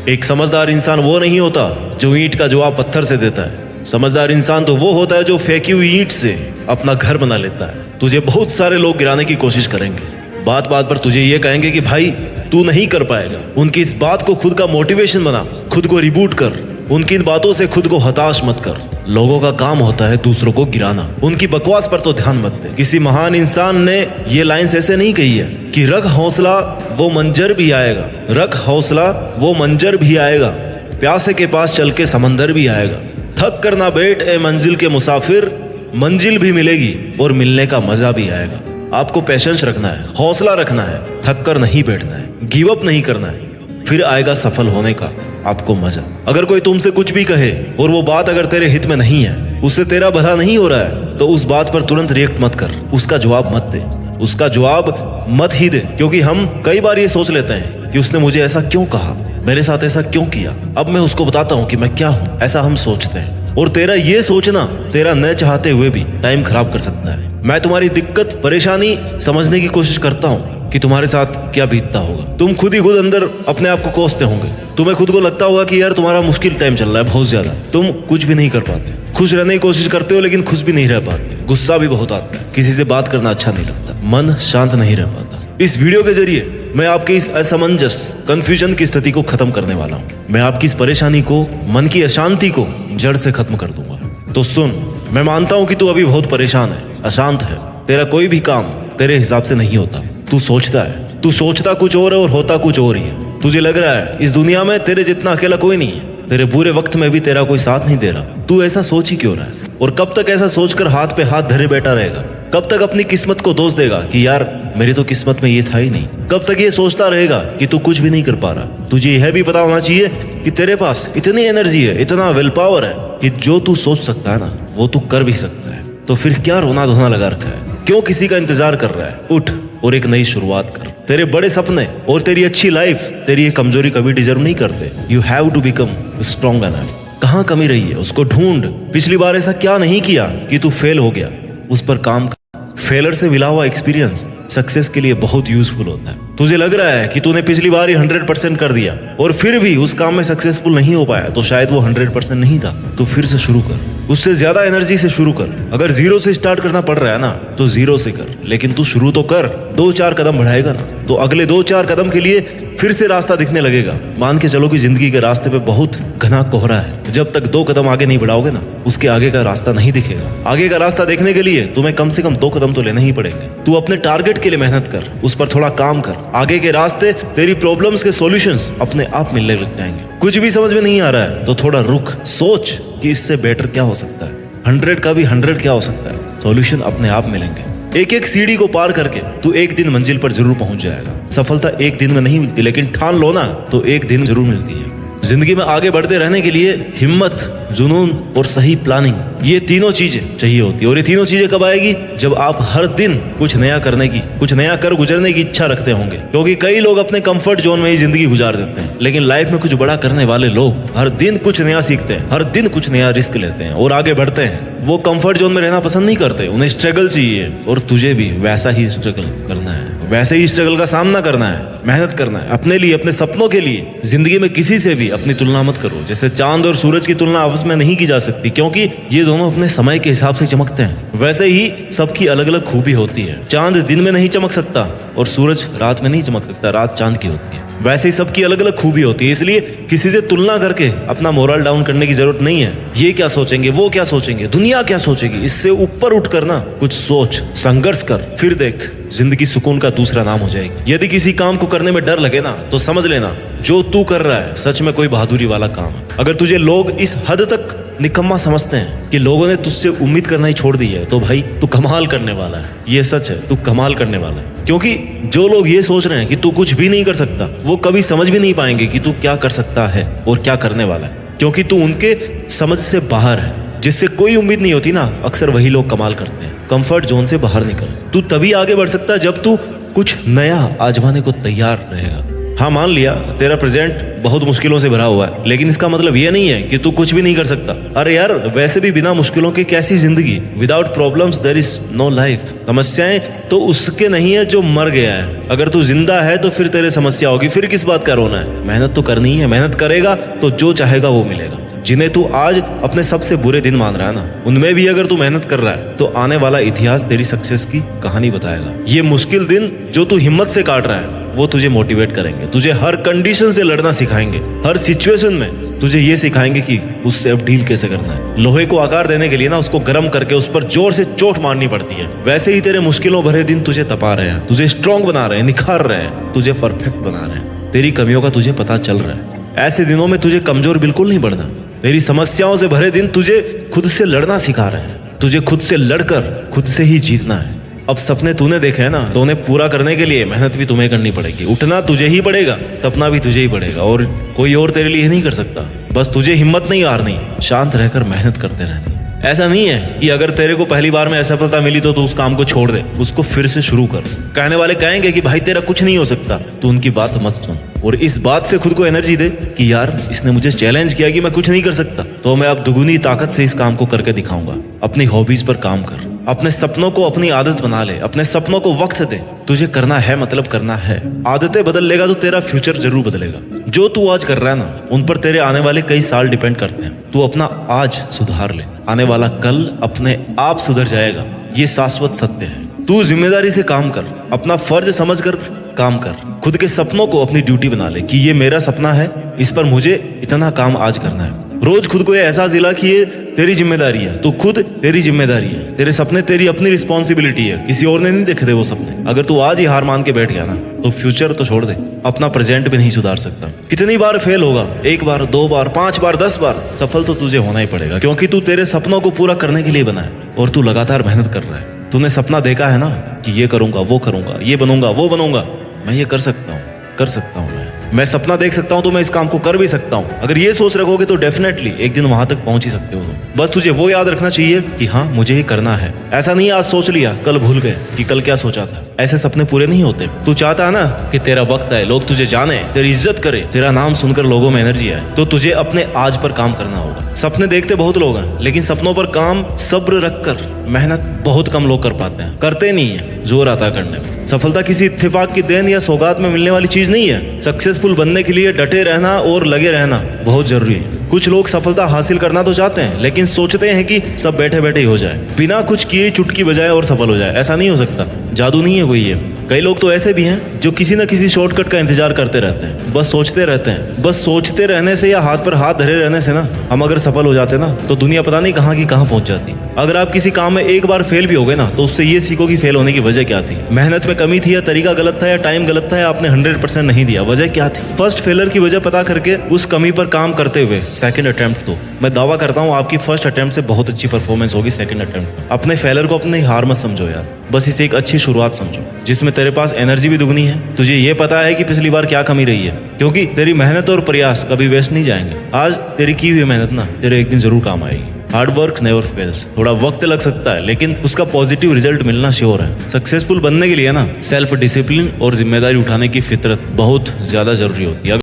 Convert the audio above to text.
एक समझदार इंसान वो नहीं होता जो ईंट का जवाब पत्थर से देता है। समझदार इंसान तो वो होता है जो फेंकी हुई ईंट से अपना घर बना लेता है। तुझे बहुत सारे लोग गिराने की कोशिश करेंगे, बात बात पर तुझे ये कहेंगे कि भाई तू नहीं कर पाएगा। उनकी इस बात को खुद का मोटिवेशन बना, खुद को रिबूट कर। उनकी इन बातों से खुद को हताश मत कर। लोगों का काम होता है दूसरों को गिराना, उनकी बकवास पर तो ध्यान मत दे। किसी महान इंसान ने ये लाइंस ऐसे नहीं कही है कि रख हौसला वो मंजर भी आएगा, रख हौसला वो मंजर भी आएगा, प्यासे के पास चल के समंदर भी आएगा। थक कर ना बैठ ए मंजिल के मुसाफिर, मंजिल भी मिलेगी और मिलने का मजा भी आएगा। आपको पेशेंस रखना है, हौसला रखना है, थक कर नहीं बैठना है, गिव अप नहीं करना है, फिर आएगा सफल होने का आपको मजा। अगर कोई तुमसे कुछ भी कहे और वो बात अगर तेरे हित में नहीं है, उससे तेरा भला नहीं हो रहा है, तो उस बात पर तुरंत रिएक्ट मत कर, उसका जवाब मत दे, उसका जवाब मत ही दे। क्योंकि हम कई बार ये सोच लेते हैं कि उसने मुझे ऐसा क्यों कहा, मेरे साथ ऐसा क्यों किया, अब मैं उसको बताता हूँ कि मैं क्या हूँ, ऐसा हम सोचते हैं। और तेरा ये सोचना तेरा न चाहते हुए भी टाइम खराब कर सकता है। मैं तुम्हारी दिक्कत परेशानी समझने की कोशिश करता हूँ कि तुम्हारे साथ क्या बीतता होगा। तुम खुद ही खुद अंदर अपने आप को कोसते होंगे। तुम्हें खुद को लगता होगा कि यार तुम्हारा मुश्किल टाइम चल रहा है बहुत ज्यादा, तुम कुछ भी नहीं कर पाते, खुश रहने की कोशिश करते हो लेकिन खुश भी नहीं रह पाते, गुस्सा भी बहुत आता है, किसी से बात करना अच्छा नहीं लगता, मन शांत नहीं रह पाता। इस वीडियो के जरिए मैं आपके इस असमंजस कंफ्यूजन की स्थिति को खत्म करने वाला हूँ। मैं आपकी इस परेशानी को, मन की अशांति को जड़ से खत्म कर दूंगा। तो सुन, मैं मानता हूँ कि तू अभी बहुत परेशान है, अशांत है, तेरा कोई भी काम तेरे हिसाब से नहीं होता। तू सोचता कुछ और है और होता कुछ और ही है। तुझे लग रहा है इस दुनिया में तेरे जितना अकेला कोई नहीं है, तेरे बुरे वक्त में भी तेरा कोई साथ नहीं दे रहा। तू ऐसा सोच ही क्यों रहा है? और कब तक ऐसा सोचकर हाथ पे हाथ धरे बैठा रहेगा? कब तक अपनी किस्मत को दोष देगा कि यार मेरी तो किस्मत में ये था ही नहीं? कब तक ये सोचता रहेगा कि तू कुछ भी नहीं कर पा रहा? तुझे यह भी पता होना चाहिए कि तेरे पास इतनी एनर्जी है, इतना विल पावर है कि जो तू सोच सकता है ना, वो तू कर भी सकता है। तो फिर क्या रोना धोना लगा रखा है? क्यों किसी का इंतजार कर रहा है? उठ और एक नई शुरुआत कर। तेरे बड़े सपने और तेरी अच्छी लाइफ तेरी ये कमजोरी कभी डिजर्व नहीं करते। You have to become strong enough. कहाँ कमी रही है उसको ढूंढ। पिछली बार ऐसा क्या नहीं किया कि तू फेल हो गया, उस पर काम कर। फेलर से मिला हुआ एक्सपीरियंस सक्सेस के लिए बहुत यूजफुल होता है। तुझे लग रहा है कि तूने पिछली बार ही 100% कर दिया और फिर भी उस काम में सक्सेसफुल नहीं हो पाया, तो शायद वो 100% नहीं था। तो फिर से शुरू कर, उससे ज्यादा एनर्जी से शुरू कर। अगर 0 से स्टार्ट करना पड़ रहा है ना, तो 0 से कर, लेकिन तू शुरू तो कर। 2-4 कदम बढ़ाएगा ना, तो अगले 2-4 कदम के लिए फिर से रास्ता दिखने लगेगा। मान के चलो कि जिंदगी के रास्ते पे बहुत घना कोहरा है। जब तक 2 कदम आगे नहीं बढ़ाओगे ना, उसके आगे का रास्ता नहीं दिखेगा। आगे का रास्ता देखने के लिए तुम्हें कम से कम 2 कदम तो लेने ही पड़ेंगे। तू अपने टारगेट के लिए मेहनत कर, उस पर थोड़ा काम कर। आगे के रास्ते, तेरी प्रॉब्लम्स के सॉल्यूशंस अपने आप मिलने लग जाएंगे। कुछ भी समझ में नहीं आ रहा है तो थोड़ा रुक, सोच कि इससे बेटर क्या हो सकता है, 100 का भी 100 क्या हो सकता है। सॉल्यूशन अपने आप मिलेंगे। एक एक सीढ़ी को पार करके तू एक दिन मंजिल पर जरूर पहुंच जाएगा। सफलता एक दिन में नहीं मिलती, लेकिन ठान लो ना तो एक दिन जरूर मिलती है। जिंदगी में आगे बढ़ते रहने के लिए हिम्मत, जुनून और सही प्लानिंग, ये तीनों चीजें चाहिए होती है। और ये तीनों चीजें कब आएगी? जब आप हर दिन कुछ नया करने की, कुछ नया कर गुजरने की इच्छा रखते होंगे। क्योंकि कई लोग अपने कंफर्ट जोन में ही जिंदगी गुजार देते हैं, लेकिन लाइफ में कुछ बड़ा करने वाले लोग हर दिन कुछ नया सीखते हैं, हर दिन कुछ नया रिस्क लेते हैं और आगे बढ़ते हैं। वो कंफर्ट जोन में रहना पसंद नहीं करते, उन्हें स्ट्रगल चाहिए। और तुझे भी वैसा ही स्ट्रगल करना है, वैसे ही स्ट्रगल का सामना करना है, मेहनत करना है अपने लिए, अपने सपनों के लिए। जिंदगी में किसी से भी अपनी तुलना मत करो। जैसे चांद और सूरज की तुलना आपस में नहीं की जा सकती, क्योंकि ये दोनों अपने समय के हिसाब से चमकते हैं। वैसे ही सबकी अलग अलग खूबी होती है। चांद दिन में नहीं चमक सकता और सूरज रात में नहीं चमक सकता, रात चांद की होती है। वैसे ही सबकी अलग अलग खूबी होती है। इसलिए किसी से तुलना करके अपना मोरल डाउन करने की जरूरत नहीं है। ये क्या सोचेंगे, वो क्या सोचेंगे, दुनिया क्या सोचेगी, इससे ऊपर उठ कर ना कुछ सोच, संघर्ष कर, फिर देख जिंदगी सुकून का दूसरा नाम हो जाएगी। यदि किसी काम को करने में डर लगे ना, तो समझ लेना जो तू कर रहा है सच में कोई बहादुरी वाला काम है। अगर तुझे लोग इस हद तक निकम्मा समझते हैं कि लोगों ने तुझसे उम्मीद करना ही छोड़ दी है, तो भाई तू कमाल करने वाला है। ये सच है, तू कमाल करने वाला है। क्योंकि जो लोग ये सोच रहे हैं कि तू कुछ भी नहीं कर सकता, वो कभी समझ भी नहीं पाएंगे कि तू क्या कर सकता है और क्या करने वाला है। क्योंकि तू उनके समझ से बाहर है। जिससे कोई उम्मीद नहीं होती ना, अक्सर वही लोग कमाल करते हैं। कंफर्ट जोन से बाहर निकल। तू तभी आगे बढ़ सकता है जब तू कुछ नया आजमाने को तैयार रहेगा। हाँ मान लिया तेरा प्रेजेंट बहुत मुश्किलों से भरा हुआ है, लेकिन इसका मतलब ये नहीं है कि तू कुछ भी नहीं कर सकता। अरे यार वैसे भी बिना मुश्किलों के कैसी जिंदगी, without problems there is no life. समस्याएं तो उसके नहीं है जो मर गया है, अगर तू जिंदा है तो फिर तेरे समस्या होगी, फिर किस बात का रोना है। मेहनत तो करनी है, मेहनत करेगा तो जो चाहेगा वो मिलेगा। जिन्हें तू आज अपने सबसे बुरे दिन मान रहा है ना, उनमें भी अगर तू मेहनत कर रहा है तो आने वाला इतिहास तेरी सक्सेस की कहानी बताएगा। ये मुश्किल दिन जो तू हिम्मत से काट रहा है वो तुझे मोटिवेट करेंगे, तुझे हर कंडीशन से लड़ना सिखाएंगे, हर सिचुएशन में तुझे ये सिखाएंगे कि उससे अब डील कैसे करना है। लोहे को आकार देने के लिए ना उसको गर्म करके उस पर जोर से चोट मारनी पड़ती है। वैसे ही तेरे मुश्किलों भरे दिन तुझे तपा रहे हैं, तुझे स्ट्रांग बना रहे हैं, निखार रहे हैं, तुझे परफेक्ट बना रहे हैं। तेरी कमियों का तुझे पता चल रहा है। ऐसे दिनों में तुझे कमजोर बिल्कुल नहीं बढ़ना। तेरी समस्याओं से भरे दिन तुझे खुद से लड़ना सिखा रहे हैं, तुझे खुद से लड़कर खुद से ही जीतना है। अब सपने तूने देखे हैं ना, तो उन्हें पूरा करने के लिए मेहनत भी तुम्हें करनी पड़ेगी। उठना तुझे ही पड़ेगा, तपना भी तुझे ही पड़ेगा, और कोई और तेरे लिए नहीं कर सकता। बस तुझे हिम्मत नहीं हारनी, शांत रहकर मेहनत करते रहनी। ऐसा नहीं है कि अगर तेरे को पहली बार में असफलता मिली तो तू उस काम को छोड़ दे, उसको फिर से शुरू कर। कहने वाले कहेंगे कि भाई तेरा कुछ नहीं हो सकता, तो उनकी बात मत सुन और इस बात से खुद को एनर्जी दे कि यार इसने मुझे चैलेंज किया कि मैं कुछ नहीं कर सकता, तो मैं अब दुगुनी ताकत से इस काम को करके दिखाऊंगा। अपनी हॉबीज पर काम कर, अपने सपनों को अपनी आदत बना ले, अपने सपनों को वक्त दे। तुझे करना है मतलब करना है। आदतें बदल लेगा तो तेरा फ्यूचर जरूर बदलेगा। जो तू आज कर रहा है ना, उन पर तेरे आने वाले कई साल डिपेंड करते हैं। तू अपना आज सुधार ले, आने वाला कल अपने आप सुधर जाएगा। ये शाश्वत सत्य है। तू जिम्मेदारी से काम कर, अपना फर्ज समझकर काम कर। खुद के सपनों को अपनी ड्यूटी बना ले कि ये मेरा सपना है, इस पर मुझे इतना काम आज करना है। रोज खुद को ये एहसास दिला कि ये तेरी जिम्मेदारी है, तू खुद तेरी जिम्मेदारी है। तेरे सपने तेरी अपनी रिस्पॉन्सिबिलिटी है, किसी और ने नहीं देखे थे वो सपने। अगर तू आज ही हार मान के बैठ गया ना, तो फ्यूचर तो छोड़ दे, अपना प्रेजेंट भी नहीं सुधार सकता। कितनी बार फेल होगा, 1 बार 2 बार 5 बार 10 बार, सफल तो तुझे होना ही पड़ेगा, क्योंकि तू तेरे सपनों को पूरा करने के लिए बना है और तू लगातार मेहनत कर रहा है। तूने सपना देखा है ना कि ये करूंगा, वो करूंगा, ये बनूंगा, वो बनूंगा, मैं ये कर सकता हूँ, कर सकता हूँ। मैं सपना देख सकता हूँ तो मैं इस काम को कर भी सकता हूँ। अगर ये सोच रखोगे तो डेफिनेटली एक दिन वहां तक पहुंच ही सकते हो तुम। बस तुझे वो याद रखना चाहिए कि हाँ मुझे ये करना है। ऐसा नहीं आज सोच लिया कल भूल गए कि कल क्या सोचा था। ऐसे सपने पूरे नहीं होते। तू चाहता है ना कि तेरा वक्त आए, लोग तुझे जाने, तेरी इज्जत करे, तेरा नाम सुनकर लोगों में एनर्जी आए, तो तुझे अपने आज पर काम करना होगा। सपने देखते बहुत लोग हैं, लेकिन सपनों पर काम सब्र रखकर मेहनत बहुत कम लोग कर पाते हैं। करते नहीं है, जोर आता करने में। सफलता किसी इत्तेफाक की देन या सौगात में मिलने वाली चीज नहीं है। सक्सेसफुल बनने के लिए डटे रहना और लगे रहना बहुत जरूरी है। कुछ लोग सफलता हासिल करना तो चाहते हैं, लेकिन सोचते हैं कि सब बैठे बैठे ही हो जाए, बिना कुछ किए चुटकी बजाए और सफल हो जाए। ऐसा नहीं हो सकता, जादू नहीं है कोई ये। कई लोग तो ऐसे भी हैं जो किसी न किसी शॉर्टकट का इंतजार करते रहते हैं, बस सोचते रहते हैं। बस सोचते रहने से या हाथ पर हाथ धरे रहने से ना, हम अगर सफल हो जाते ना, तो दुनिया पता नहीं कहाँ की कहाँ पहुंच जाती। अगर आप किसी काम में एक बार फेल भी हो गए ना, तो उससे ये सीखो कि फेल होने की वजह क्या थी। मेहनत में कमी थी, या तरीका गलत था, या टाइम गलत था, या आपने 100% नहीं दिया। वजह क्या थी? फर्स्ट फेलर की वजह पता करके उस कमी पर काम करते हुए सेकंड अटेम्प्ट दो। मैं दावा करता हूँ आपकी फर्स्ट अटेम्प्ट से बहुत अच्छी परफॉर्मेंस होगी सेकंड अटेम्प्ट में। अपने फेलर को अपनी हार मत समझो यार, बस इसे एक अच्छी शुरुआत समझो, जिसमें तेरे पास एनर्जी भी दुगनी है। तुझे ये पता है कि पिछली बार क्या कमी रही है, क्योंकि तेरी मेहनत और प्रयास कभी वेस्ट नहीं जाएंगे। आज तेरी की हुई मेहनत ना तेरे एक दिन जरूर काम आएगी। Hard work never fails. थोड़ा वक्त लग सकता है, लेकिन उसका पॉजिटिव रिजल्ट मिलना श्योर है। सक्सेसफुल बनने के लिए ना सेल्फ डिसिप्लिन और जिम्मेदारी उठाने की फितरत बहुत ज्यादा जरूरी होती है।